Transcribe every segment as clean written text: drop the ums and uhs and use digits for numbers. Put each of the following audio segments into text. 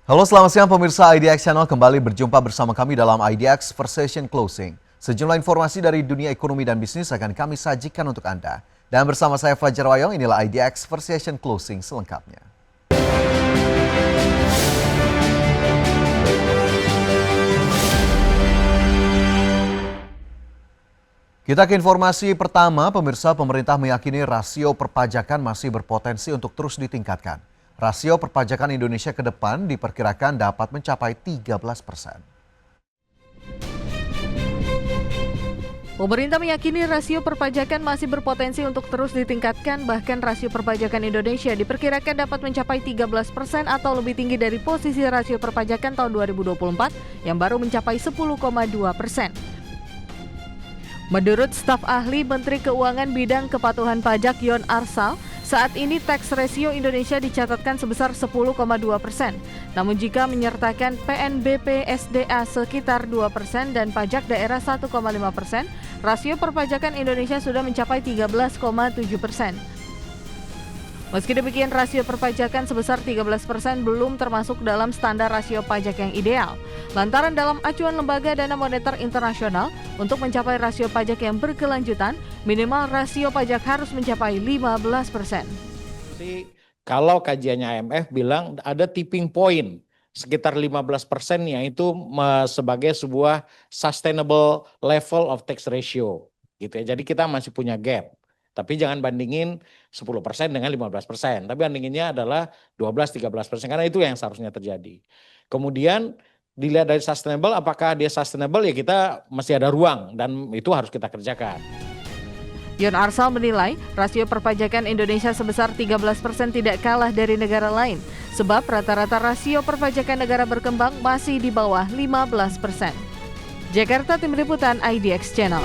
Halo, selamat siang pemirsa IDX Channel, kembali berjumpa bersama kami dalam IDX Versation Closing. Sejumlah informasi dari dunia ekonomi dan bisnis akan kami sajikan untuk Anda. Dan bersama saya Fajar Wayong, inilah IDX Versation Closing selengkapnya. Kita ke informasi pertama, pemirsa, pemerintah meyakini rasio perpajakan masih berpotensi untuk terus ditingkatkan. Rasio perpajakan Indonesia ke depan diperkirakan dapat mencapai 13%. Pemerintah meyakini rasio perpajakan masih berpotensi untuk terus ditingkatkan, bahkan rasio perpajakan Indonesia diperkirakan dapat mencapai 13% atau lebih tinggi dari posisi rasio perpajakan tahun 2024 yang baru mencapai 10,2%. Menurut staf ahli Menteri Keuangan Bidang Kepatuhan Pajak Yon Arsal, saat ini tax ratio Indonesia dicatatkan sebesar 10,2%. Namun jika menyertakan PNBP SDA sekitar 2% dan pajak daerah 1,5%, rasio perpajakan Indonesia sudah mencapai 13,7%. Meski demikian, rasio perpajakan sebesar 13% belum termasuk dalam standar rasio pajak yang ideal. Lantaran dalam acuan Lembaga Dana Moneter Internasional, untuk mencapai rasio pajak yang berkelanjutan, minimal rasio pajak harus mencapai 15%. Kalau kajiannya IMF bilang ada tipping point sekitar 15% yaitu sebagai sebuah sustainable level of tax ratio gitu ya. Jadi kita masih punya gap. Tapi jangan bandingin 10% dengan 15%. Tapi bandinginnya adalah 12-13% karena itu yang seharusnya terjadi. Kemudian dilihat dari sustainable, apakah dia sustainable, ya kita masih ada ruang dan itu harus kita kerjakan. Yon Arsal menilai rasio perpajakan Indonesia sebesar 13% tidak kalah dari negara lain, sebab rata-rata rasio perpajakan negara berkembang masih di bawah 15%. Jakarta, Tim Liputan IDX Channel.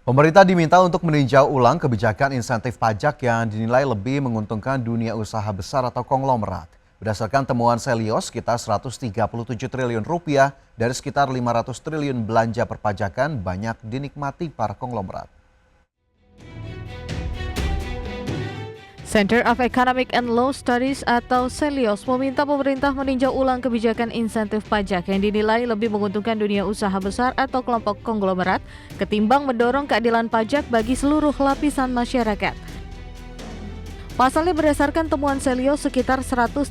Pemerintah diminta untuk meninjau ulang kebijakan insentif pajak yang dinilai lebih menguntungkan dunia usaha besar atau konglomerat. Berdasarkan temuan Selios, sekitar 137 triliun rupiah dari sekitar 500 triliun belanja perpajakan banyak dinikmati para konglomerat. Center of Economic and Law Studies atau Selios meminta pemerintah meninjau ulang kebijakan insentif pajak yang dinilai lebih menguntungkan dunia usaha besar atau kelompok konglomerat ketimbang mendorong keadilan pajak bagi seluruh lapisan masyarakat. Pasalnya berdasarkan temuan Selios, sekitar 137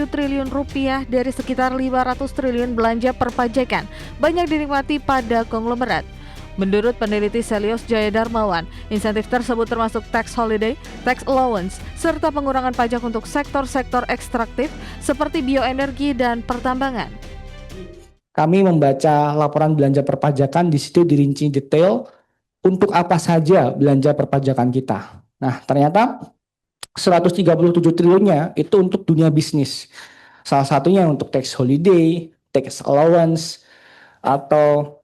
triliun rupiah dari sekitar 500 triliun belanja perpajakan banyak dinikmati pada konglomerat. Menurut peneliti Selios Jaya Darmawan, insentif tersebut termasuk tax holiday, tax allowance, serta pengurangan pajak untuk sektor-sektor ekstraktif seperti bioenergi dan pertambangan. Kami membaca laporan belanja perpajakan, di situ dirinci detail untuk apa saja belanja perpajakan kita. Nah, ternyata 137 triliunnya itu untuk dunia bisnis. Salah satunya untuk tax holiday, tax allowance, atau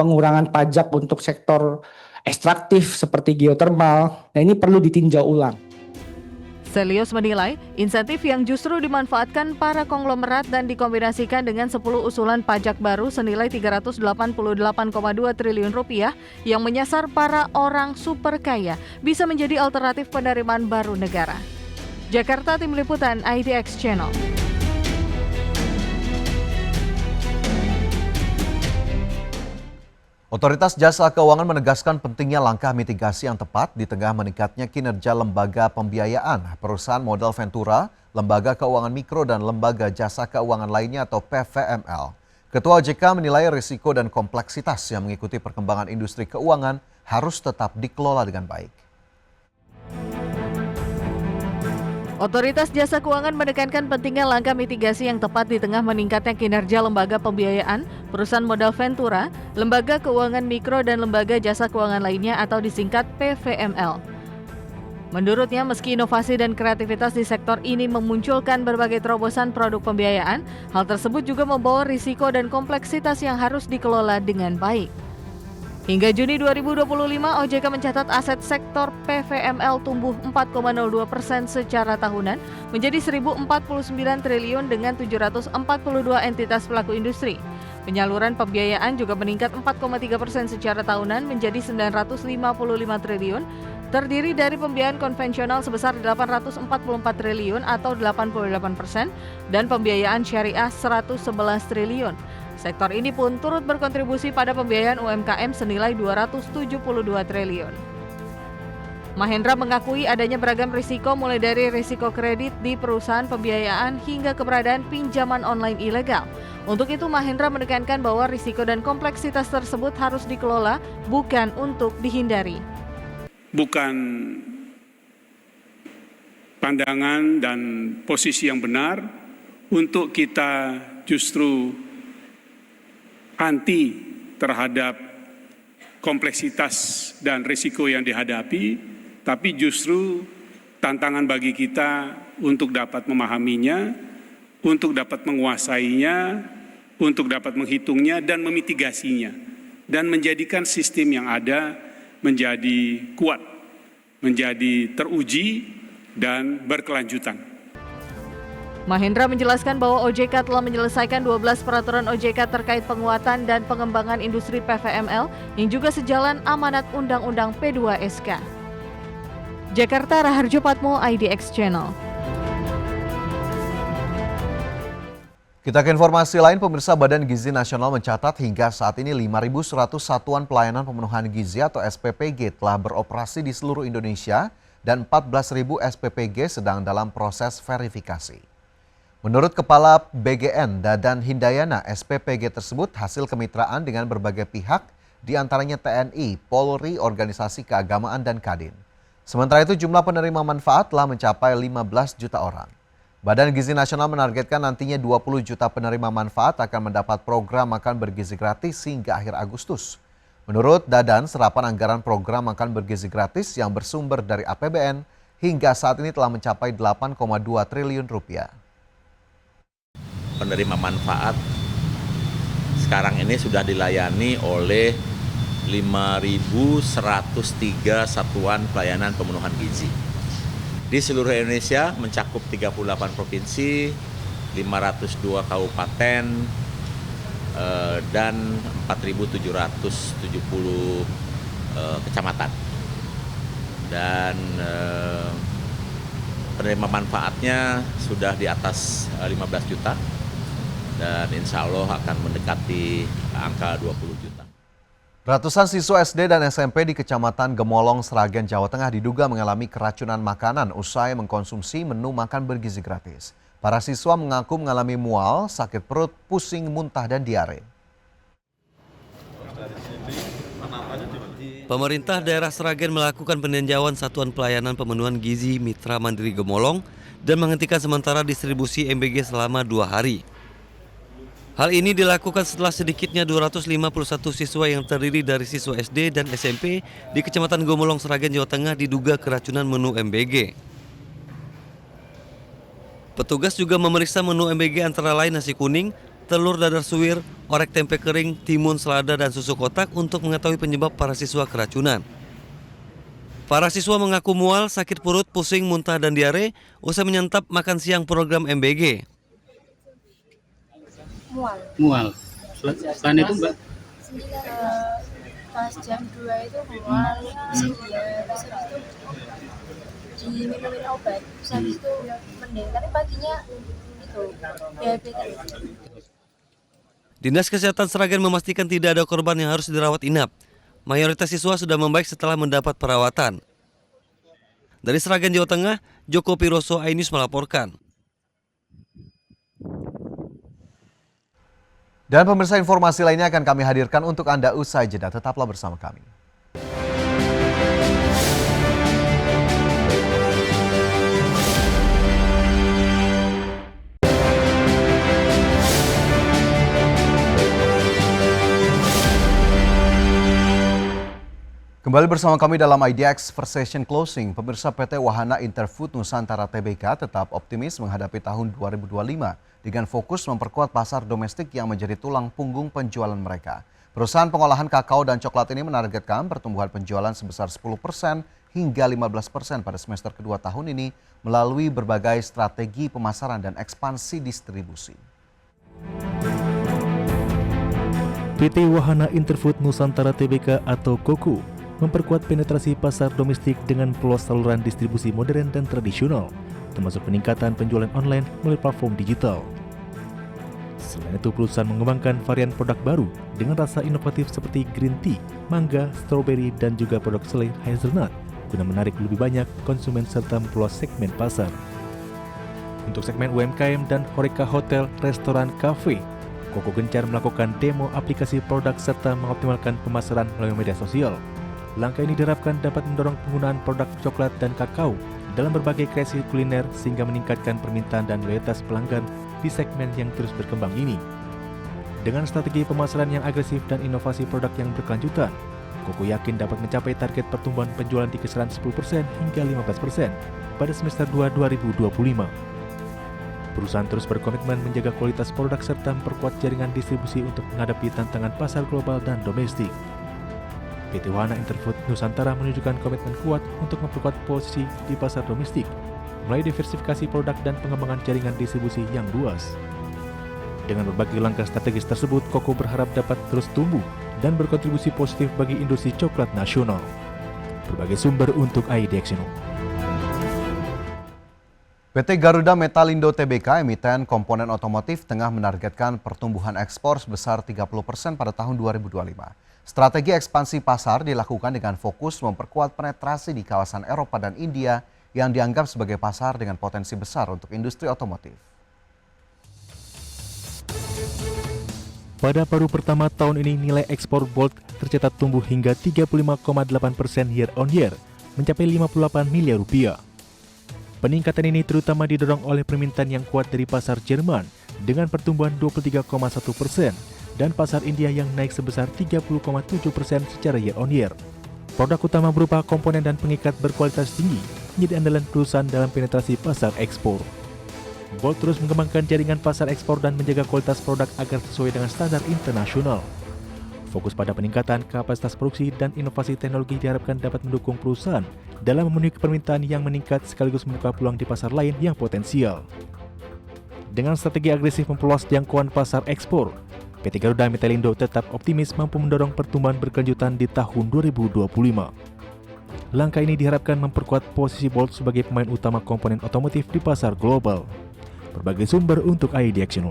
pengurangan pajak untuk sektor ekstraktif seperti geotermal. Nah, ini perlu ditinjau ulang. Selios menilai insentif yang justru dimanfaatkan para konglomerat dan dikombinasikan dengan 10 usulan pajak baru senilai 388,2 triliun rupiah yang menyasar para orang super kaya bisa menjadi alternatif penerimaan baru negara. Jakarta, Tim Liputan IDX Channel. Otoritas Jasa Keuangan menegaskan pentingnya langkah mitigasi yang tepat di tengah meningkatnya kinerja lembaga pembiayaan, perusahaan modal Ventura, lembaga keuangan mikro, dan lembaga jasa keuangan lainnya atau PVML. Ketua OJK menilai risiko dan kompleksitas yang mengikuti perkembangan industri keuangan harus tetap dikelola dengan baik. Otoritas Jasa Keuangan menekankan pentingnya langkah mitigasi yang tepat di tengah meningkatnya kinerja lembaga pembiayaan, perusahaan modal Ventura, lembaga keuangan mikro, dan lembaga jasa keuangan lainnya atau disingkat PVML. Menurutnya, meski inovasi dan kreativitas di sektor ini memunculkan berbagai terobosan produk pembiayaan, hal tersebut juga membawa risiko dan kompleksitas yang harus dikelola dengan baik. Hingga Juni 2025, OJK mencatat aset sektor PVML tumbuh 4,02% secara tahunan menjadi 1.049 triliun dengan 742 entitas pelaku industri. Penyaluran pembiayaan juga meningkat 4,3% secara tahunan menjadi 955 triliun terdiri dari pembiayaan konvensional sebesar 844 triliun atau 88% dan pembiayaan syariah 111 triliun. Sektor ini pun turut berkontribusi pada pembiayaan UMKM senilai 272 triliun. Mahendra mengakui adanya beragam risiko mulai dari risiko kredit di perusahaan pembiayaan hingga keberadaan pinjaman online ilegal. Untuk itu Mahendra menekankan bahwa risiko dan kompleksitas tersebut harus dikelola, bukan untuk dihindari. Bukan pandangan dan posisi yang benar untuk kita justru anti terhadap kompleksitas dan risiko yang dihadapi, tapi justru tantangan bagi kita untuk dapat memahaminya, untuk dapat menguasainya, untuk dapat menghitungnya dan memitigasinya, dan menjadikan sistem yang ada menjadi kuat, menjadi teruji dan berkelanjutan. Mahendra menjelaskan bahwa OJK telah menyelesaikan 12 peraturan OJK terkait penguatan dan pengembangan industri PVML yang juga sejalan amanat Undang-Undang P2SK. Jakarta, Raharjo Patmo, IDX Channel. Kita ke informasi lain, pemirsa. Badan Gizi Nasional mencatat hingga saat ini 5.100 satuan pelayanan pemenuhan gizi atau SPPG telah beroperasi di seluruh Indonesia dan 14.000 SPPG sedang dalam proses verifikasi. Menurut Kepala BGN Dadan Hindayana, SPPG tersebut hasil kemitraan dengan berbagai pihak, diantaranya TNI, Polri, organisasi keagamaan, dan Kadin. Sementara itu jumlah penerima manfaat telah mencapai 15 juta orang. Badan Gizi Nasional menargetkan nantinya 20 juta penerima manfaat akan mendapat program makan bergizi gratis hingga akhir Agustus. Menurut Dadan, serapan anggaran program makan bergizi gratis yang bersumber dari APBN hingga saat ini telah mencapai 8,2 triliun rupiah. Penerima manfaat sekarang ini sudah dilayani oleh 5.103 satuan pelayanan pemenuhan gizi. Di seluruh Indonesia mencakup 38 provinsi, 502 kabupaten, dan 4.770 kecamatan. Dan penerima manfaatnya sudah di atas 15 juta dan insya Allah akan mendekati angka 20 juta. Ratusan siswa SD dan SMP di Kecamatan Gemolong, Sragen, Jawa Tengah diduga mengalami keracunan makanan usai mengkonsumsi menu makan bergizi gratis. Para siswa mengaku mengalami mual, sakit perut, pusing, muntah, dan diare. Pemerintah daerah Sragen melakukan peninjauan Satuan Pelayanan Pemenuhan Gizi Mitra Mandiri Gemolong dan menghentikan sementara distribusi MBG selama 2 hari. Hal ini dilakukan setelah sedikitnya 251 siswa yang terdiri dari siswa SD dan SMP di Kecamatan Gemolong, Sragen, Jawa Tengah diduga keracunan menu MBG. Petugas juga memeriksa menu MBG antara lain nasi kuning, telur dadar suwir, orek tempe kering, timun, selada, dan susu kotak untuk mengetahui penyebab para siswa keracunan. Para siswa mengaku mual, sakit perut, pusing, muntah, dan diare usai menyantap makan siang program MBG. Mual. Selain itu Mbak? Pas jam 2 itu mual, terus itu diminumin obat, terus habis itu mending, tapi paginya itu diabetes. Dinas Kesehatan Sragen memastikan tidak ada korban yang harus dirawat inap. Mayoritas siswa sudah membaik setelah mendapat perawatan. Dari Sragen, Jawa Tengah, Joko Piroso, iNews melaporkan. Dan pemirsa, informasi lainnya akan kami hadirkan untuk Anda usai jeda. Tetaplah bersama kami. Kembali bersama kami dalam IDX First Session Closing. Pemirsa, PT Wahana Interfood Nusantara Tbk tetap optimis menghadapi tahun 2025 dengan fokus memperkuat pasar domestik yang menjadi tulang punggung penjualan mereka. Perusahaan pengolahan kakao dan coklat ini menargetkan pertumbuhan penjualan sebesar 10% hingga 15% pada semester kedua tahun ini melalui berbagai strategi pemasaran dan ekspansi distribusi. PT Wahana Interfood Nusantara Tbk atau KOKU memperkuat penetrasi pasar domestik dengan peluas saluran distribusi modern dan tradisional, termasuk peningkatan penjualan online melalui platform digital. Selain itu, perusahaan mengembangkan varian produk baru dengan rasa inovatif seperti green tea, mangga, strawberry, dan juga produk selai hazelnut guna menarik lebih banyak konsumen serta memperluas segmen pasar. Untuk segmen UMKM dan Horeca Hotel, Restoran, Cafe, Koko gencar melakukan demo aplikasi produk serta mengoptimalkan pemasaran melalui media sosial. Langkah ini diharapkan dapat mendorong penggunaan produk coklat dan kakao dalam berbagai kreasi kuliner sehingga meningkatkan permintaan dan loyalitas pelanggan di segmen yang terus berkembang ini. Dengan strategi pemasaran yang agresif dan inovasi produk yang berkelanjutan, Koko yakin dapat mencapai target pertumbuhan penjualan di kisaran 10% hingga 15% pada semester 2 2025. Perusahaan terus berkomitmen menjaga kualitas produk serta memperkuat jaringan distribusi untuk menghadapi tantangan pasar global dan domestik. PT Wahana Interfood Nusantara menunjukkan komitmen kuat untuk memperkuat posisi di pasar domestik melalui diversifikasi produk dan pengembangan jaringan distribusi yang luas. Dengan berbagai langkah strategis tersebut, Koko berharap dapat terus tumbuh dan berkontribusi positif bagi industri coklat nasional. Berbagai sumber untuk IDX. PT Garuda Metalindo Tbk, emiten komponen otomotif, tengah menargetkan pertumbuhan ekspor sebesar 30% pada tahun 2025. Strategi ekspansi pasar dilakukan dengan fokus memperkuat penetrasi di kawasan Eropa dan India yang dianggap sebagai pasar dengan potensi besar untuk industri otomotif. Pada paruh pertama tahun ini, nilai ekspor Bolt tercatat tumbuh hingga 35,8% year on year, mencapai 58 miliar rupiah. Peningkatan ini terutama didorong oleh permintaan yang kuat dari pasar Jerman dengan pertumbuhan 23,1% dan pasar India yang naik sebesar 30,7% secara year on year. Produk utama berupa komponen dan pengikat berkualitas tinggi menjadi andalan perusahaan dalam penetrasi pasar ekspor. Bolt terus mengembangkan jaringan pasar ekspor dan menjaga kualitas produk agar sesuai dengan standar internasional. Fokus pada peningkatan kapasitas produksi dan inovasi teknologi diharapkan dapat mendukung perusahaan dalam memenuhi permintaan yang meningkat sekaligus membuka peluang di pasar lain yang potensial. Dengan strategi agresif memperluas jangkauan pasar ekspor, PT Garuda Metalindo tetap optimis mampu mendorong pertumbuhan berkelanjutan di tahun 2025. Langkah ini diharapkan memperkuat posisi Bolt sebagai pemain utama komponen otomotif di pasar global. Berbagai sumber untuk IDX.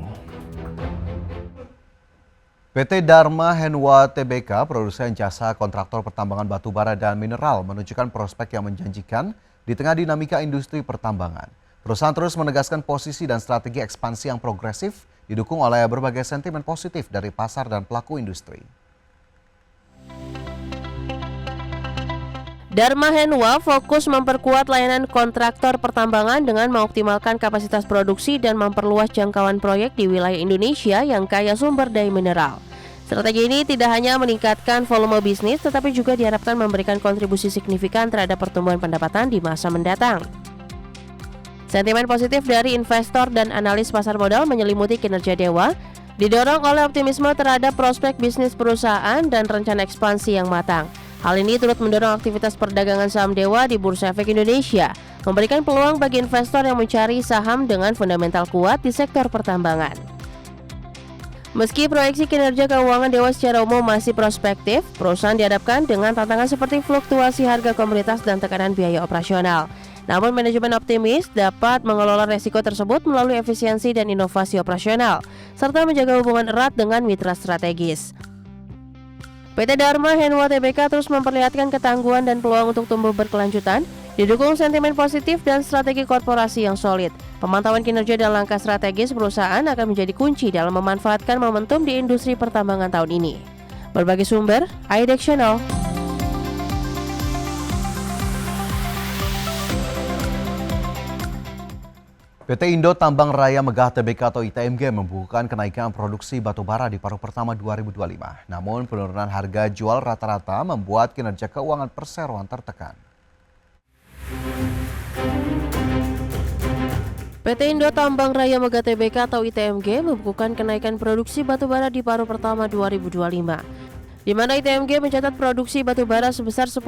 PT Dharma Henwa Tbk, produsen jasa kontraktor pertambangan batubara dan mineral, menunjukkan prospek yang menjanjikan di tengah dinamika industri pertambangan. Perusahaan terus menegaskan posisi dan strategi ekspansi yang progresif, didukung oleh berbagai sentimen positif dari pasar dan pelaku industri. Dharma Henwa fokus memperkuat layanan kontraktor pertambangan dengan mengoptimalkan kapasitas produksi dan memperluas jangkauan proyek di wilayah Indonesia yang kaya sumber daya mineral. Strategi ini tidak hanya meningkatkan volume bisnis, tetapi juga diharapkan memberikan kontribusi signifikan terhadap pertumbuhan pendapatan di masa mendatang. Sentimen positif dari investor dan analis pasar modal menyelimuti kinerja Dewa, didorong oleh optimisme terhadap prospek bisnis perusahaan dan rencana ekspansi yang matang. Hal ini turut mendorong aktivitas perdagangan saham Dewa di Bursa Efek Indonesia, memberikan peluang bagi investor yang mencari saham dengan fundamental kuat di sektor pertambangan. Meski proyeksi kinerja keuangan Dewa secara umum masih prospektif, perusahaan dihadapkan dengan tantangan seperti fluktuasi harga komoditas dan tekanan biaya operasional. Namun manajemen optimis dapat mengelola resiko tersebut melalui efisiensi dan inovasi operasional, serta menjaga hubungan erat dengan mitra strategis. PT Dharma Henwa Tbk terus memperlihatkan ketangguhan dan peluang untuk tumbuh berkelanjutan, didukung sentimen positif dan strategi korporasi yang solid. Pemantauan kinerja dan langkah strategis perusahaan akan menjadi kunci dalam memanfaatkan momentum di industri pertambangan tahun ini. Berbagai sumber, IDX Channel. PT Indo Tambang Raya Megah Tbk atau ITMG membukukan kenaikan produksi batubara di paruh pertama 2025. Namun penurunan harga jual rata-rata membuat kinerja keuangan perseroan tertekan. PT Indo Tambang Raya Megah Tbk atau ITMG membukukan kenaikan produksi batubara di paruh pertama 2025. Di mana ITMG mencatat produksi batubara sebesar 10,4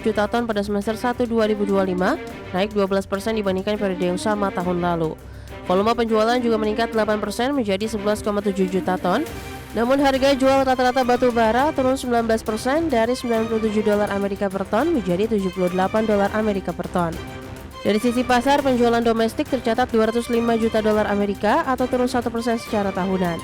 juta ton pada semester 1 2025, naik 12% dibandingkan periode yang sama tahun lalu. Volume penjualan juga meningkat 8% menjadi 11,7 juta ton, Namun harga jual rata-rata batu bara turun 19% dari 97 dolar Amerika per ton menjadi 78 dolar Amerika per ton. Dari sisi pasar, penjualan domestik tercatat 205 juta dolar Amerika atau turun 1% secara tahunan.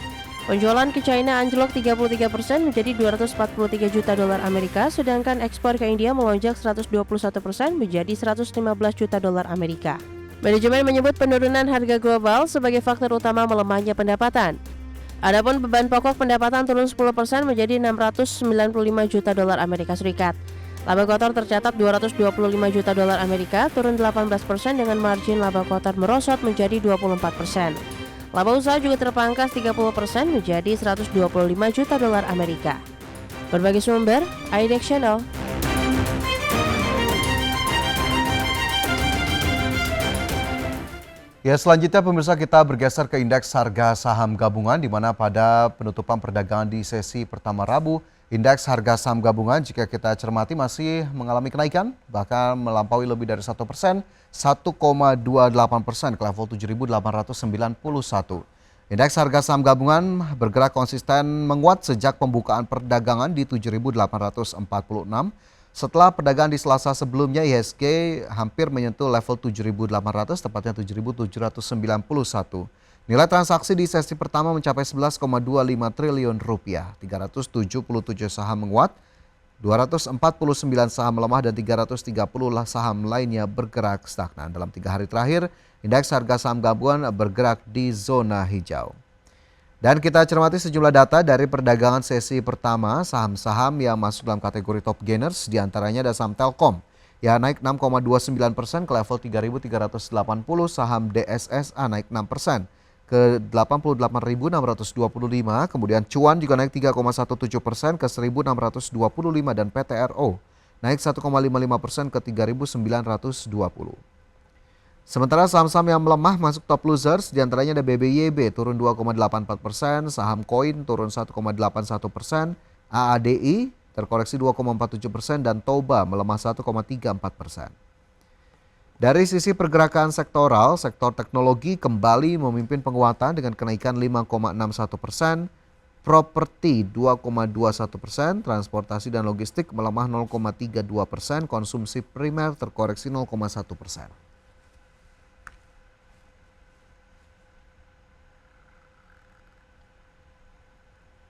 Penjualan ke China anjlok 33% menjadi 243 juta dolar Amerika, sedangkan ekspor ke India melonjak 121% menjadi 115 juta dolar Amerika. Manajemen menyebut penurunan harga global sebagai faktor utama melemahnya pendapatan. Adapun beban pokok pendapatan turun 10% menjadi 695 juta dolar Amerika Serikat. Laba kotor tercatat 225 juta dolar Amerika, turun 18% dengan margin laba kotor merosot menjadi 24%. Laba usaha juga terpangkas 30% menjadi 125 juta dolar Amerika. Berbagai sumber, IDEX Channel. Ya, selanjutnya pemirsa kita bergeser ke indeks harga saham gabungan di mana pada penutupan perdagangan di sesi pertama Rabu, indeks harga saham gabungan jika kita cermati masih mengalami kenaikan, bahkan melampaui lebih dari 1%, 1,28% ke level 7.891. Indeks harga saham gabungan bergerak konsisten menguat sejak pembukaan perdagangan di 7.846. Setelah perdagangan di Selasa sebelumnya, IHSG hampir menyentuh level 7.800, tepatnya 7.791. Nilai transaksi di sesi pertama mencapai 11,25 triliun rupiah. 377 saham menguat, 249 saham melemah dan 330 saham lainnya bergerak stagnan. Dalam 3 hari terakhir, indeks harga saham gabungan bergerak di zona hijau. Dan kita cermati sejumlah data dari perdagangan sesi pertama, saham-saham yang masuk dalam kategori top gainers diantaranya ada saham Telkom yang naik 6,29% ke level 3.380, saham DSSA naik 6% ke 88.625, kemudian Cuan juga naik 3,17% ke 1.625 dan PTRO naik 1,55% ke 3.920. Sementara saham-saham yang melemah masuk top losers diantaranya ada BBYB turun 2,84%, saham Koin turun 1,81%, AADI terkoreksi 2,47% dan Toba melemah 1,34%. Dari sisi pergerakan sektoral, sektor teknologi kembali memimpin penguatan dengan kenaikan 5,61%, properti 2,21%, transportasi dan logistik melemah 0,32%, konsumsi primer terkoreksi 0,1%.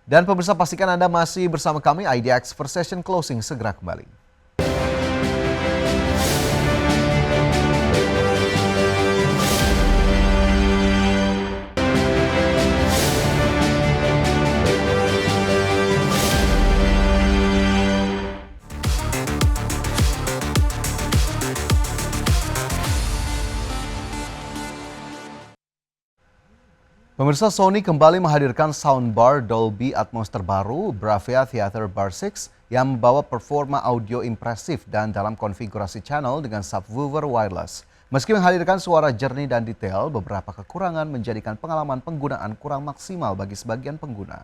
Dan pemirsa pastikan Anda masih bersama kami, IDX First Session Closing segera kembali. Pemirsa, Sony kembali menghadirkan soundbar Dolby Atmos terbaru Bravia Theater Bar 6 yang membawa performa audio impresif dan dalam konfigurasi channel dengan subwoofer wireless. Meski menghadirkan suara jernih dan detail, beberapa kekurangan menjadikan pengalaman penggunaan kurang maksimal bagi sebagian pengguna.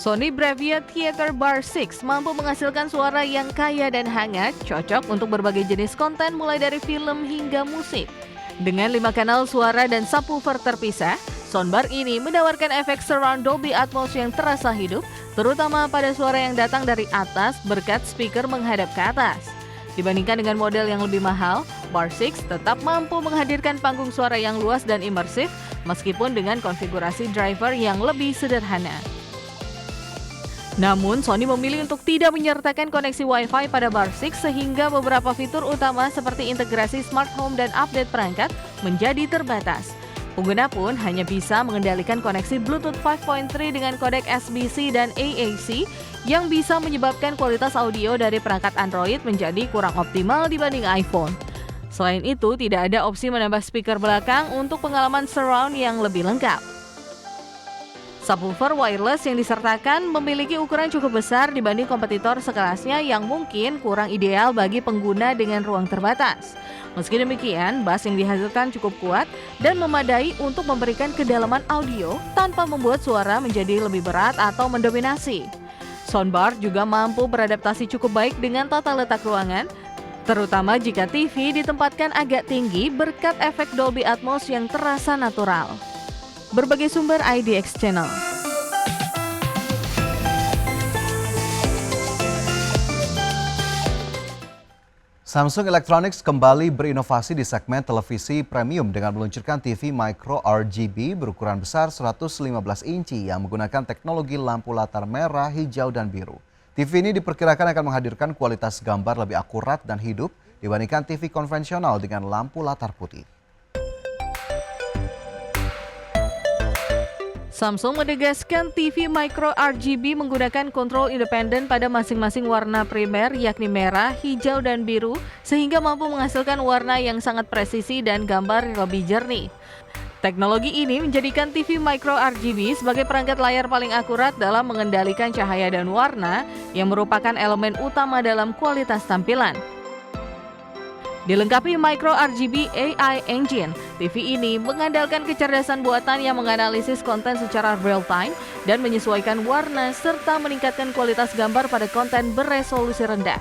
Sony Bravia Theater Bar 6 mampu menghasilkan suara yang kaya dan hangat, cocok untuk berbagai jenis konten mulai dari film hingga musik. Dengan 5 kanal suara dan subwoofer terpisah, soundbar ini menawarkan efek surround Dolby Atmos yang terasa hidup, terutama pada suara yang datang dari atas berkat speaker menghadap ke atas. Dibandingkan dengan model yang lebih mahal, Bar 6 tetap mampu menghadirkan panggung suara yang luas dan imersif, meskipun dengan konfigurasi driver yang lebih sederhana. Namun, Sony memilih untuk tidak menyertakan koneksi Wi-Fi pada Bar 6 sehingga beberapa fitur utama seperti integrasi smart home dan update perangkat menjadi terbatas. Pengguna pun hanya bisa mengendalikan koneksi Bluetooth 5.3 dengan kodek SBC dan AAC yang bisa menyebabkan kualitas audio dari perangkat Android menjadi kurang optimal dibanding iPhone. Selain itu, tidak ada opsi menambah speaker belakang untuk pengalaman surround yang lebih lengkap. Subwoofer wireless yang disertakan memiliki ukuran cukup besar dibanding kompetitor sekelasnya yang mungkin kurang ideal bagi pengguna dengan ruang terbatas. Meski demikian, bass yang dihasilkan cukup kuat dan memadai untuk memberikan kedalaman audio tanpa membuat suara menjadi lebih berat atau mendominasi. Soundbar juga mampu beradaptasi cukup baik dengan tata letak ruangan, terutama jika TV ditempatkan agak tinggi berkat efek Dolby Atmos yang terasa natural. Berbagai sumber IDX Channel. Samsung Electronics kembali berinovasi di segmen televisi premium dengan meluncurkan TV Micro RGB berukuran besar 115 inci yang menggunakan teknologi lampu latar merah, hijau, dan biru. TV ini diperkirakan akan menghadirkan kualitas gambar lebih akurat dan hidup dibandingkan TV konvensional dengan lampu latar putih. Samsung menegaskan TV Micro RGB menggunakan kontrol independen pada masing-masing warna primer yakni merah, hijau, dan biru sehingga mampu menghasilkan warna yang sangat presisi dan gambar lebih jernih. Teknologi ini menjadikan TV Micro RGB sebagai perangkat layar paling akurat dalam mengendalikan cahaya dan warna yang merupakan elemen utama dalam kualitas tampilan. Dilengkapi Micro RGB AI Engine, TV ini mengandalkan kecerdasan buatan yang menganalisis konten secara real-time dan menyesuaikan warna serta meningkatkan kualitas gambar pada konten beresolusi rendah.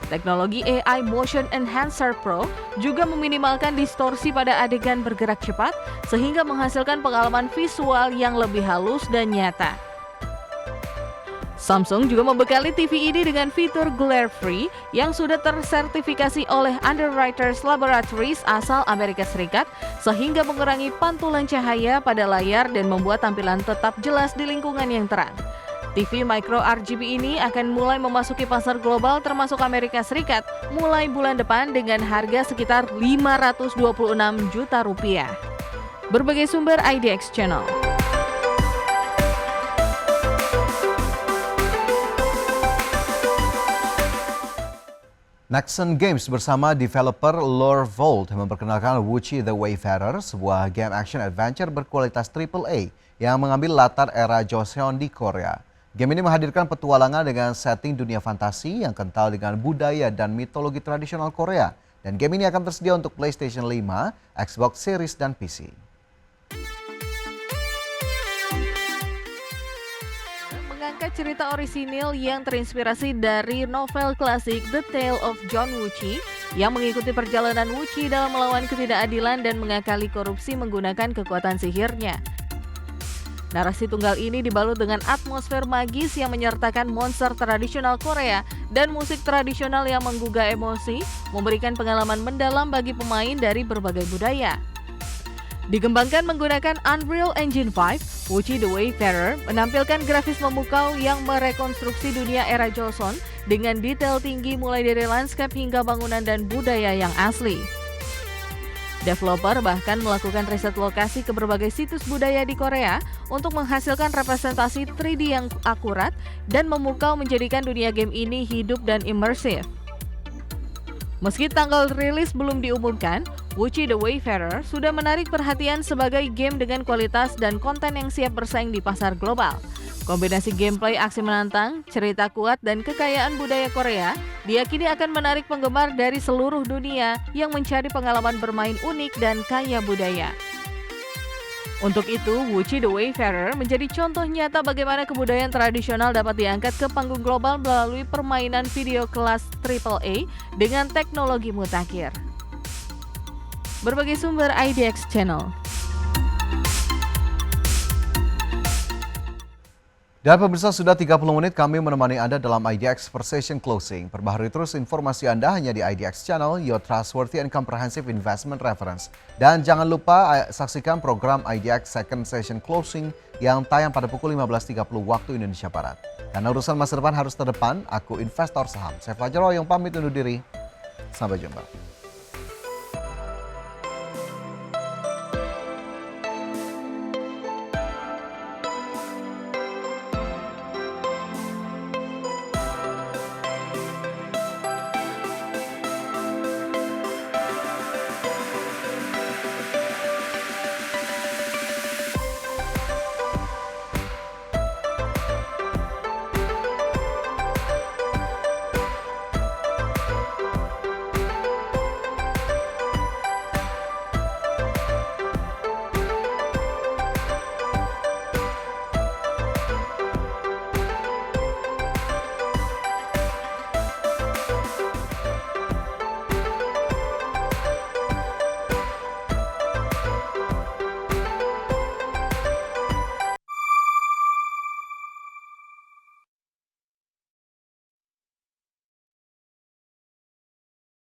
Teknologi AI Motion Enhancer Pro juga meminimalkan distorsi pada adegan bergerak cepat sehingga menghasilkan pengalaman visual yang lebih halus dan nyata. Samsung juga membekali TV ini dengan fitur glare free yang sudah tersertifikasi oleh Underwriters Laboratories asal Amerika Serikat sehingga mengurangi pantulan cahaya pada layar dan membuat tampilan tetap jelas di lingkungan yang terang. TV Micro RGB ini akan mulai memasuki pasar global termasuk Amerika Serikat mulai bulan depan dengan harga sekitar Rp526 juta. Berbagai sumber IDX Channel. Nexon Games bersama developer Lore Vault memperkenalkan Wuchi the Wayfarer, sebuah game action adventure berkualitas AAA yang mengambil latar era Joseon di Korea. Game ini menghadirkan petualangan dengan setting dunia fantasi yang kental dengan budaya dan mitologi tradisional Korea. Dan game ini akan tersedia untuk PlayStation 5, Xbox Series, dan PC. Mengangkat cerita orisinil yang terinspirasi dari novel klasik The Tale of John Wuchi yang mengikuti perjalanan Wuchi dalam melawan ketidakadilan dan mengakali korupsi menggunakan kekuatan sihirnya. Narasi tunggal ini dibalut dengan atmosfer magis yang menyertakan monster tradisional Korea dan musik tradisional yang menggugah emosi, memberikan pengalaman mendalam bagi pemain dari berbagai budaya. Dikembangkan menggunakan Unreal Engine 5, Wuchi the Wayfarer menampilkan grafis memukau yang merekonstruksi dunia era Joseon dengan detail tinggi mulai dari lanskap hingga bangunan dan budaya yang asli. Developer bahkan melakukan riset lokasi ke berbagai situs budaya di Korea untuk menghasilkan representasi 3D yang akurat dan memukau menjadikan dunia game ini hidup dan imersif. Meski tanggal rilis belum diumumkan, Wuchi the Wayfarer sudah menarik perhatian sebagai game dengan kualitas dan konten yang siap bersaing di pasar global. Kombinasi gameplay aksi menantang, cerita kuat, dan kekayaan budaya Korea diyakini akan menarik penggemar dari seluruh dunia yang mencari pengalaman bermain unik dan kaya budaya. Untuk itu, Wuchi the Wayfarer menjadi contoh nyata bagaimana kebudayaan tradisional dapat diangkat ke panggung global melalui permainan video kelas AAA dengan teknologi mutakhir. Berbagai sumber IDX Channel. Dan pemirsa, sudah 30 menit kami menemani Anda dalam IDX Precision Closing. Perbaharui terus informasi Anda hanya di IDX Channel, your trustworthy and comprehensive investment reference. Dan jangan lupa saksikan program IDX Second Session Closing yang tayang pada pukul 15.30 waktu Indonesia Barat. Karena urusan masa depan harus terdepan, aku investor saham. Saya Fajar Royong pamit undur diri. Sampai jumpa.